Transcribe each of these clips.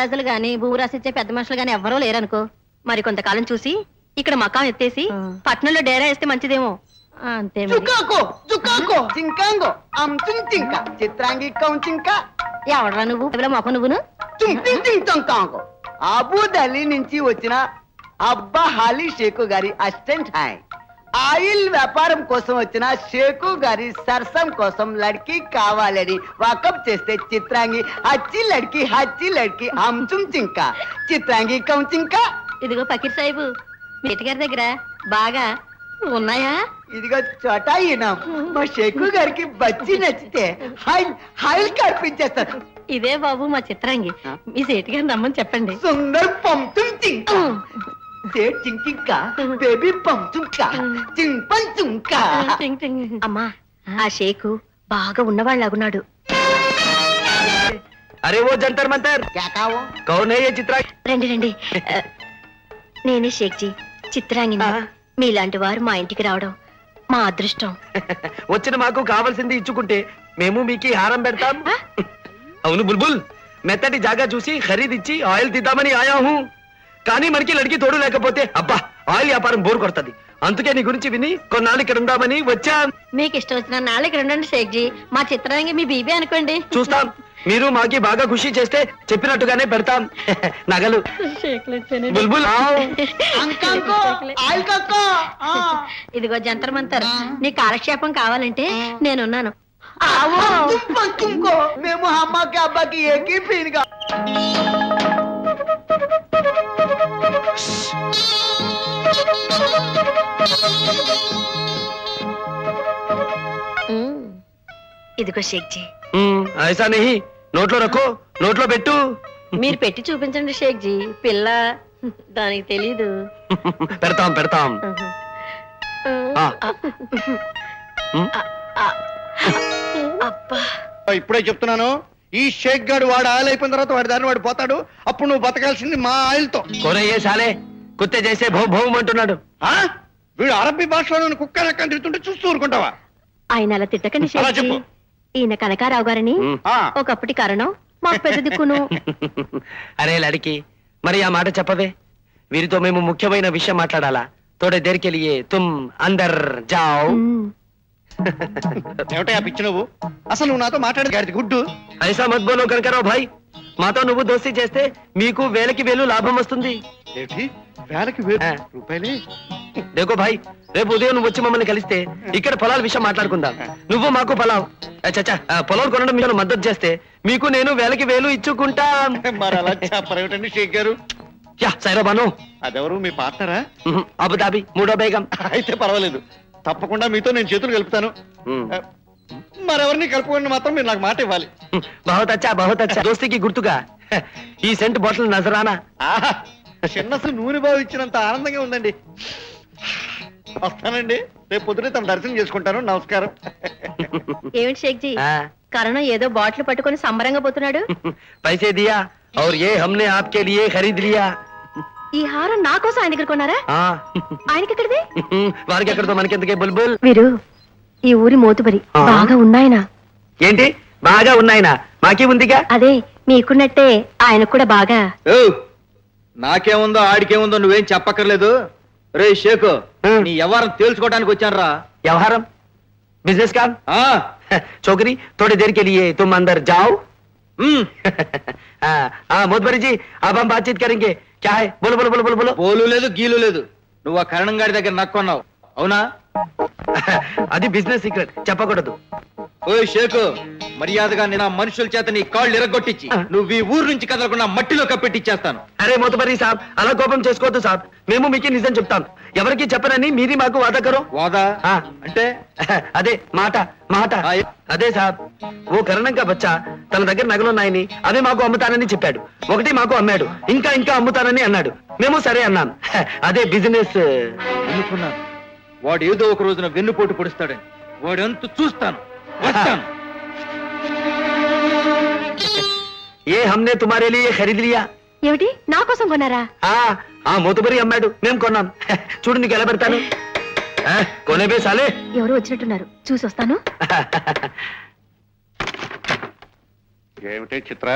రాజులు గాని భూమి రాసిచ్చే పెద్ద మనుషులు గాని ఎవ్వరూ లేరనుకో, మరి కొంతకాలం చూసి ఇక్కడ మకాం ఎత్తేసి పట్నంలో డేరా వేస్తే మంచిదేమో. అంతే మరి. చుక్కాకో చుక్కాకో చింకాంగో అంచుంగ్ చింక చిత్రాంగి కౌ చింక ఎవడరా నువ్వు? ఎవరో మొక్క నువ్వును. చుంకింగ్ చింగ్ చంకాంగో అబూ ఢిల్లీ నుంచి వచ్చిన అబ్బా హాలీ షేకు గారి అసిస్టెంట్ హాయ్. ఆయిల్ వ్యాపారం కోసం వచ్చిన షేకు గారి సరసం కోసం లడ్కి కావాలని వాకప్ చేస్తే చిత్రాంగి హచ్చి లడ్కి అంచుంగ్ చింక చిత్రాంగి కౌ చింక. ఇదిగో పకీర్ సాహిబు, మీ గారి దగ్గర బాగా ఉన్నాయా? ఇదిగో చోటా ఈనాం మా షేకు గారికి బచ్చి నచ్చితే హాయిల్ కనిపించేస్తారు. ఇదే బాబు మా చిత్రాంగి, మీ సేటి గారిని రమ్మని చెప్పండి. సుందర్ పంతుం చింక సేట్ చింకింక బేబీ పంచుంక చింపల్ చుంక. అమ్మా, ఆ షేకు బాగా ఉన్నవాళ్ళగున్నాడు. అరే ఓ జంతర్ మంతర్ కేకావో కౌన్ హై యే చిత్రా? రండి రండి. నేనే షేక్జీ, చిత్రాంగిని. మీలాంటి వారు మా ఇంటికి రావడం మా అదృష్టం. వచ్చిన మాకు కావాల్సింది ఇచ్చుకుంటే మేము మీకు హారం పెడతాం. అవును బుల్బుల్, మెత్తటి జాగా చూసి ఖరీదిచ్చి ఆయిల్ తీద్దామని ఆయా హూ. కానీ మనకి లడికి తోడు లేకపోతే అబ్బా ఆయిల్ వ్యాపారం బోరు కొడుతుంది. అందుకే నీ గురించి విని కొన్నాళ్ళు ఇక్కడ ఉందామని వచ్చా. మీకు ఇష్టం వచ్చిన నాళ్ళకి రండి షేక్జీ. మా చిత్రాంగి మీ బీబీ అనుకోండి. చూస్తాం, మీరు మాకి బాగా ఖుషి చేస్తే చెప్పినట్టుగానే పెడతాం నగలు. బుల్బుల్ అంకంకో ఆయిల్ కక్కో. ఇదిగో జంతర్ మంతర్, నీ కాలక్షేపం కావాలంటే నేనున్నాను. పంచుంకో మేము అమ్మకి అబ్బాకి ఏకీ పీనుగా. ఇదిగో షేక్జీ. ఐసా నహీ, నోట్లో రక్కో, నోట్లో పెట్టు. మీరు పెట్టి చూపించండి షేక్జీ. పిల్ల దానికి తెలీదు. పెడతాం పెడతాం. అబ్బా, ఇప్పుడే చెప్తున్నాను, ఈ షేక్ గాడు వాడు ఆయిల్ అయిపోయిన తర్వాత వాడి దాన్ని వాడు పోతాడు. అప్పుడు నువ్వు బతకాల్సింది మా ఆయిల్ తో. కొరయ్యే సాలే, కుత్తే చేసే భౌ భౌం అంటున్నాడు. వీడు అరబ్బీ భాషలో కుక్క రక్కని తిడుతుంటే చూస్తూ ఊరుకుంటావా? ఆయన అలా తిట్టకండి అలా షేక్జీ. చెప్పు. ఈయన కనకారావు గారని ఒకప్పటి కారణం, మాకు పెద్ద దిక్కును. అరే లడికి, మరి ఆ మాట చెప్పవే. వీరితో మేము ముఖ్యమైన విషయం మాట్లాడాలా. తోడే దేర్కెలియే తుమ్ అందర్ జావ్. ఏమిటా పిచ్చి నువ్వు? అసలు నువ్వు నాతో మాట్లాడేది గాడిది గుడ్డు. ఐసా మత్ బోలో కనకారావు భాయ్. మాతో నువ్వు దోస్తీ చేస్తే మీకు వేలకి వేలు లాభం వస్తుంది. ఏంటి వేలకి రూపాయలే? దేకో భాయ్, రేపు ఉదయం నువ్వు వచ్చి మమ్మల్ని కలిస్తే ఇక్కడ పొలాల విషయం మాట్లాడుకుందాం. నువ్వు మాకు పొలావ్ పొలాలు కొనడం మీరు మద్దతు చేస్తే మీకు నేను వేలకి వేలు ఇచ్చుకుంటా. మరి అలా చెప్పరేమిటండి షేక్ గారు? సైరా బాను. అదెవరు, మీ పార్ట్నరా? అబుదాబి మూడో బేగం. అయితే పర్వాలేదు, తప్పకుండా మీతో నేను చేతులు కలుపుతాను. మరెవరిని కలుపుకొని మాత్రం మీరు నాకు మాట ఇవ్వాలి. బహుత్ అచ్చా బహుత్ అచ్చా. దోస్తీకి గుర్తుగా ఈ సెంట్ బాటిల్ నజరానా. చిన్నసు నూనె బావు ఇచ్చినంత ఆనందంగా ఉందండి. వస్తానండి, రేపు పొద్దునే తమ దర్శనం చేసుకుంటాను. నమస్కారం. ఏమిటి షేక్జీ, కరణం ఏదో బాటిల్ పట్టుకొని సంబరంగా పోతున్నాడు. పైసే దియా ఔర్ యే హమ్నే ఆప్కే లియే ఖరీద్ లియా. ఈ హారం నా కోసం ఆయన దగ్గర కొన్నారా? ఆయనకి ఎక్కడిది? వారికి ఎక్కడితో మనకెందుకే బుల్బుల్. వీరు ఈ ఊరి మోతుబరి, బాగా ఉన్నాయన. ఏంటి బాగా ఉన్నాయన? మాకే ఉందిగా. అదే మీకున్నట్టే ఆయనకు కూడా బాగా. నాకేముందో ఆడికేముందో నువ్వేం చెప్పక్కర్లేదు. రే షేకు, నీ వ్యవహారం తేల్చుకోవడానికి వచ్చాను రా. వ్యవహారం? బిజినెస్ का? छोकरी थोड़ी देर के लिए तुम अंदर जाओ. मोदबरी जी, अब हम बातचीत करेंगे. क्या है? बोलो बोलो बोलो बोलो बोलो. పోలు లేదు గీలు లేదు. నువ్వు ఆ కరణం గారి దగ్గర నక్కున్నావు అవునా? అది బిజినెస్ సీక్రెట్, చెప్పకూడదు. ఓ షేకు, మర్యాదగా నేను ఆ మనుషుల చేత నీ కాళ్ళు ఎరగొట్టించి నువ్వు ఈ ఊరు నుంచి కదలకుండా మట్టిలో కప్పెట్టిచ్చేస్తాను. అరే మోతబరి సాబ్, అలా కోపం చేసుకోవద్దు సాబ్. మేము మీకు నిజం చెప్తాం. ఎవరికి చెప్పనని మీది మాకు వాదా కరో. వాదా అంటే? అదే మాట మాట. అదే సాబ్, ఓ కరణంగా బచ్చా తన దగ్గర నగలున్నాయని అవి మాకు అమ్ముతానని చెప్పాడు. ఒకటి మాకు అమ్మాడు, ఇంకా ఇంకా అమ్ముతానని అన్నాడు. మేము సరే అన్నాం. అదే బిజినెస్ అనుకున్నాను. వాడు ఏదో ఒక రోజున వెన్నుపోటు పొడుస్తాడని. వాడెంత చూస్తాను. వస్తాను. ఏ హమ్నే తుమారే లియే ఖరీద్ లియా. ఏమిటి, నా కోసం కొన్నారా? మోతుబరి అమ్మాడు, మేము కొన్నాం. చూడు నీకు ఎలా పెడతాను. కొనేబే సాలే. ఎవరు వచ్చినట్టున్నారు, చూసి వస్తాను. ఏమిటే చిత్ర,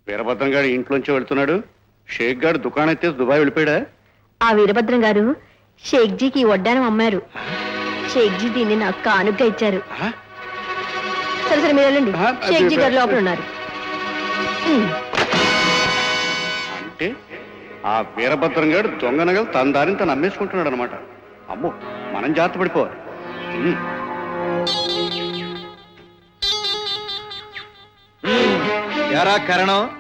వీరభద్రం గారు ఇంట్లోంచి వెళ్తున్నాడు. షేక్ గారు దుకాణం ఎత్తేసి దుబాయ్ వెళ్ళిపోయాడా? ఆ వీరభద్రం గారు షేక్జీకి వడ్డానం అమ్మారు. షేక్జీ దీన్ని నాకు కానుగ్గా ఇచ్చారు. ఆ? సరే సరే మీరు వెళ్ళండి. ఆ, అది- షేక్జీ గారు లోపల ఉన్నారు. అంటే ఆ వీరభద్రం గారు దొంగ నగలు తన దారిని తను అమ్మేసుకుంటున్నాడు అనమాట. అమ్మో, మనం జాగ్రత్త పడిపోవాలి. ఉమ్. ఎరా కరణం,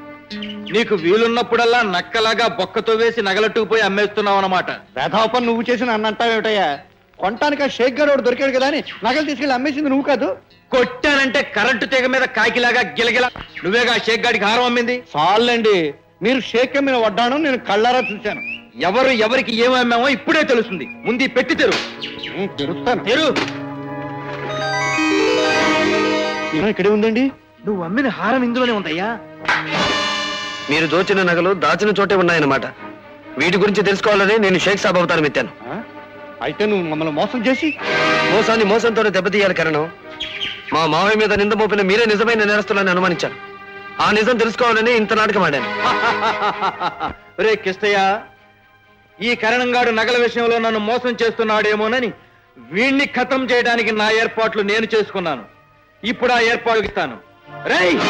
నీకు వీలున్నప్పుడల్లా నక్కలాగా బొక్కతో వేసి నగలట్టుకుపోయి అమ్మేస్తున్నావు అన్నమాట. వేధాపని నువ్వు చేసిన అన్నంటావేమిటయ్యా? కొనటానికి ఆ షేక్ గారు ఒకడు దొరికాడు కదా అని నగలు తీసుకెళ్ళి అమ్మేసింది నువ్వు కాదు. కొట్టానంటే కరెంటు తీగ మీద కాకిలాగా గిలగిల నువ్వేగా షేక్ గాడికి హారం అమ్మింది. చాలండి, మీరు షేక్ మీద వడ్డాను నేను కళ్ళారా చూశాను. ఎవరు ఎవరికి ఏమి అమ్మామో ఇప్పుడే తెలుస్తుంది. ముందు పెట్టి తెరు. తెరుస్తాను. తెరు. ఇక్కడే ఉందండి. నువ్వు అమ్మిన హారం ఇందులోనే ఉందయ్యా. మీరు దోచిన నగలు దాచిన చోటే ఉన్నాయన్నమాట. వీటి గురించి తెలుసుకోవాలని నేను షేక్ సాబ్ అవతారం ఎత్తాను. ఆ? అయితే నువ్వు మమ్మల్ని మోసం చేసి మోసాన్ని మోసంతోనే దెబ్బతీయాలి కరణం. మా మావయ్య మీద నింద మోపిన మీరే నిజమైన నేరస్తులని అనుమానించాను. ఆ నిజం తెలుసుకోవాలని ఇంత నాటకం ఆడాను. రే కిష్టయ్య, ఈ కరణంగాడు నగల విషయంలో నన్ను మోసం చేస్తున్నాడేమోనని వీణ్ణి ఖతం చేయడానికి నా ఏర్పాట్లు నేను చేసుకున్నాను. ఇప్పుడు ఆ ఏర్పాటు ఇస్తాను. రేయ్,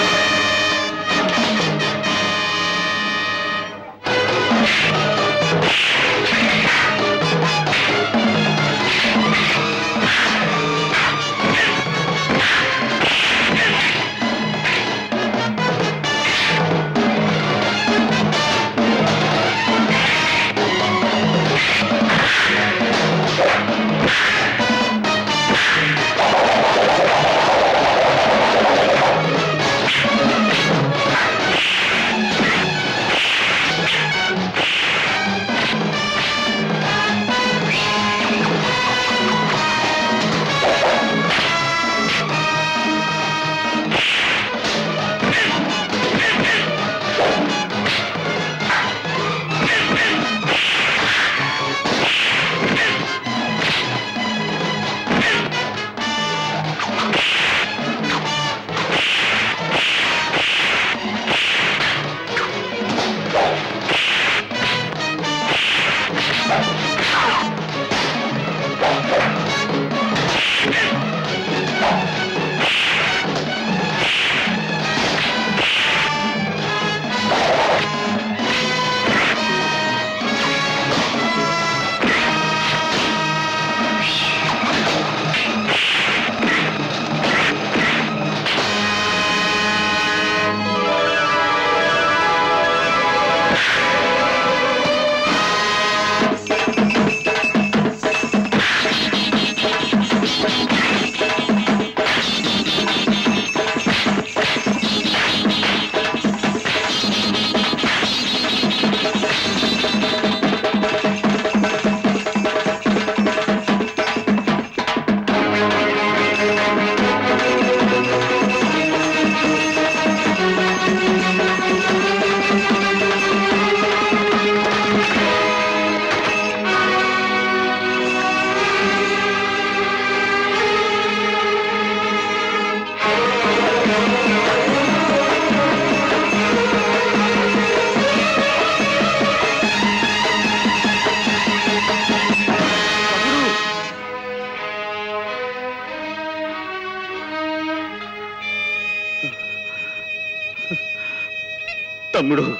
తమ్ముడు,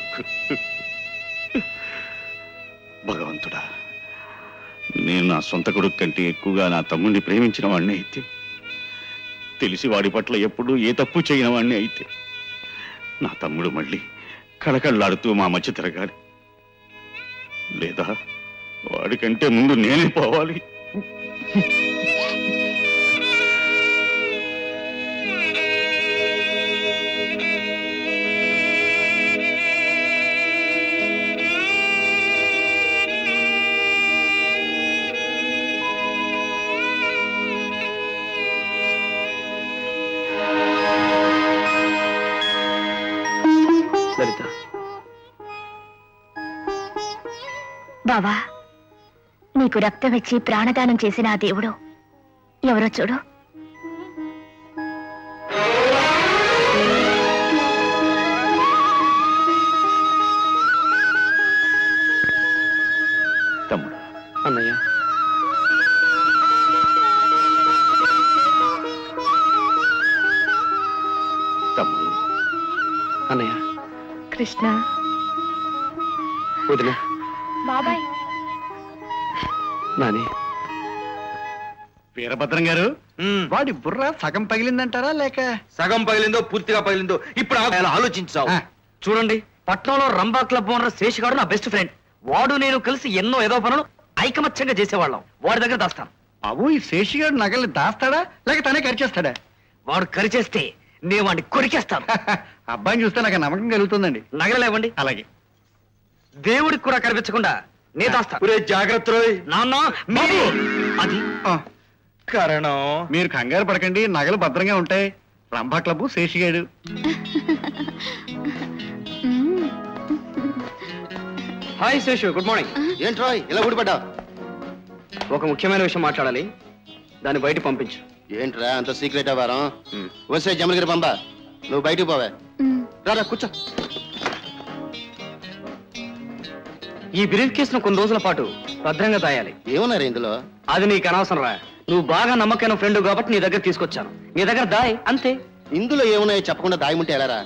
భగవంతుడా, నేను నా సొంత కొడుకు కంటే ఎక్కువగా నా తమ్ముడిని ప్రేమించిన వాడిని అయితే, తెలిసి వాడి పట్ల ఎప్పుడూ ఏ తప్పు చేయని వాడిని అయితే, నా తమ్ముడు మళ్ళీ కళకళ్ళాడుతూ మా మధ్య తిరగాలి. లేదా వాడికంటే ముందు నేనే పోవాలి. లలిత, బావా, నీకు రక్తం ఇచ్చి ప్రాణదానం చేసిన ఆ దేవుడు ఎవరో చూడు. అన్నయ్య, కృష్ణ వదిన, బాబాయ్ నాని. వీరభద్రం గారు, వాడి బుర్ర సగం పగిలిందంటారా లేక? సగం పగిలిందో పూర్తిగా పగిలిందో ఇప్పుడు ఆలోచించావు. ఆ, చూడండి, పట్నంలో రంభా క్లబ్ ఓనర్ శేష్ గారు నా బెస్ట్ ఫ్రెండ్. వాడు నేను కలిసి ఎన్నో ఏదో పనులు ఐకమత్యంగా చేసేవాళ్ళం. వాడి దగ్గర దాస్తాను. బాబు, ఈ శేషిగాడు నగల్ని దాస్తాడా లేక తనే ఖర్చేస్తాడా? వాడు కరిచేస్తే నేను వాడిని కొరికేస్తాను. అబ్బాయిని చూస్తే నాకు నమ్మకం కలుగుతుందండి. నగలేవండి, అలాగే. దేవుడికి కూడా కనిపించకుండా నే దాస్తాను. ఒరే జాగ్రత్త రోయ్. నాన్న, మీరు అది ఆ, కరణం, మీరు కంగారు పడకండి, నగలు భద్రంగా ఉంటాయి. రంభా క్లబ్ శేషిగాడు. Hi Seshu, good morning. ఏంట్రా ఇలా ఊడిపడ్డా? ఒక ముఖ్యమైన విషయం మాట్లాడాలి, దాన్ని బయట పంపించు. ఏంట్రా అంత సీక్రెట్ అవ్వారం? వస్తే జమలగిరి పంప, నువ్వు బయటికి పోవే. రారా కూర్చో. ఈ బ్రీఫ్ కేసును కొన్ని రోజుల పాటు భద్రంగా దాయాలి. ఏమన్నారు ఇందులో? అది నీకు అనవసరం రా. నువ్వు బాగా నమ్మకమైన ఫ్రెండ్ కాబట్టి నీ దగ్గర తీసుకొచ్చాను. నీ దగ్గర దాయ్ అంతే. ఇందులో ఏమున్నాయో చెప్పకుండా దాయముంటే ఎలారా?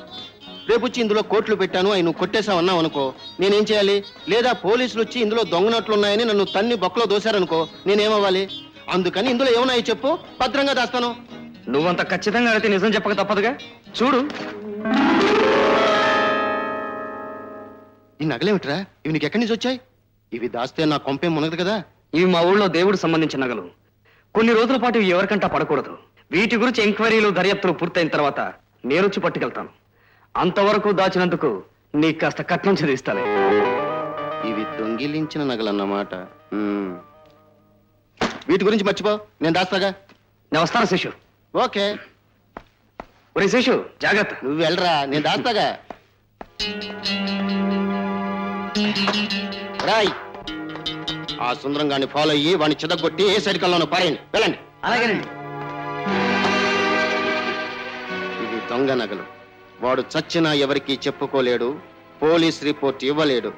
రేపు వచ్చి ఇందులో కోట్లు పెట్టాను అవి నువ్వు కొట్టేసావు అన్నావు అనుకో, నేనేం చేయాలి? లేదా పోలీసులు వచ్చి ఇందులో దొంగనట్లు ఉన్నాయని నన్ను తన్ని బొక్కలో దోశారనుకో, నేనేమవ్వాలి? అందుకని ఇందులో ఏమున్నాయో చెప్పు, భద్రంగా దాస్తాను. నువ్వంత ఖచ్చితంగా అయితే నిజం చెప్పక తప్పదుగా. చూడు, ఈ నగలేమిట్రా? ఇవి నీకు ఎక్కడి నుంచి వచ్చాయి? ఇవి దాస్తే నా కొంపేం మునగదు కదా. ఇవి మా ఊళ్ళో దేవుడికి సంబంధించిన నగలు. కొన్ని రోజుల పాటు ఇవి ఎవరికంటా పడకూడదు. వీటి గురించి ఎంక్వైరీలు దర్యాప్తులు పూర్తయిన తర్వాత నేనొచ్చి పట్టుకెళ్తాను. అంతవరకు దాచినందుకు నీకు కాస్త కట్నం చదివిస్తాలే. ఇవి దొంగిలించిన నగలన్నమాట. వీటి గురించి మర్చిపో, నేను దాస్తాగా. నేను వస్తాను శేషు. ఓకే, ఒరే శేషు, జాగ్రత్త. నువ్వు వెళ్ళరా, నేను దాస్తాగా. రాయ్, ఆ సుందరంగాన్ని ఫాలో అయ్యి వాడిని చిదగొట్టి ఏ సైడ్ కల్లోనో పారేయండి. వెళ్ళండి. అలాగేనండి. ఇవి దొంగ నగలు. వాడు చచ్చినా ఎవరికీ చెప్పుకోలేడు, పోలీస్ రిపోర్ట్ ఇవ్వలేడు.